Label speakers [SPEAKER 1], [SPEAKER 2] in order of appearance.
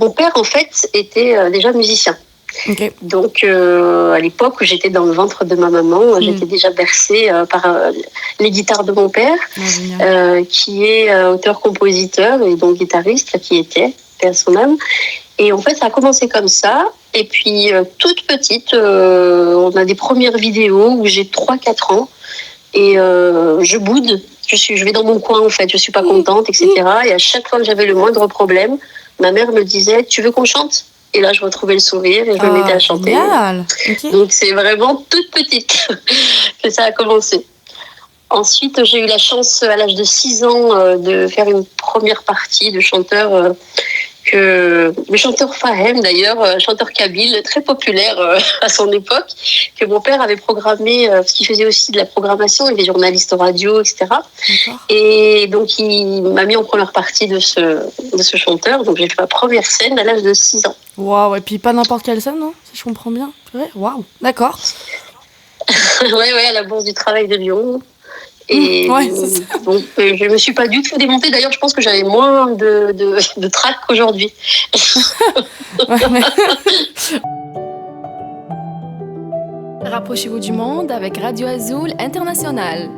[SPEAKER 1] Mon père, en fait, était déjà musicien.
[SPEAKER 2] Ok.
[SPEAKER 1] Donc, à l'époque où j'étais dans le ventre de ma maman, j'étais déjà bercée par les guitares de mon père,
[SPEAKER 2] Génial.
[SPEAKER 1] qui est auteur-compositeur et donc guitariste, qui était, paix à son âme. Et en fait, ça a commencé comme ça. Et puis, toute petite, on a des premières vidéos où j'ai 3-4 ans. Et je boude, je vais dans mon coin, en fait, je suis pas contente, etc. Et à chaque fois que j'avais le moindre problème, ma mère me disait « Tu veux qu'on chante ?» Et là, je retrouvais le sourire et je me mettais à chanter.
[SPEAKER 2] Génial. Okay.
[SPEAKER 1] Donc, c'est vraiment toute petite que ça a commencé. Ensuite, j'ai eu la chance, à l'âge de 6 ans, de faire une première partie de chanteur, le chanteur Fahem, d'ailleurs, chanteur kabyle, très populaire à son époque, que mon père avait programmé, parce qu'il faisait aussi de la programmation, il était journaliste radio, etc.
[SPEAKER 2] D'accord.
[SPEAKER 1] Et donc, il m'a mis en première partie de ce chanteur. Donc, j'ai fait ma première scène à l'âge de 6 ans.
[SPEAKER 2] Waouh, et puis pas n'importe quelle scène, non ? Si je comprends bien. Waouh, d'accord.
[SPEAKER 1] ouais, à la Bourse du Travail de Lyon. Et
[SPEAKER 2] c'est ça.
[SPEAKER 1] donc, je me suis pas du tout démontée. D'ailleurs, je pense que j'avais moins de trac qu'aujourd'hui.
[SPEAKER 3] Rapprochez-vous du monde avec Radio Azul International.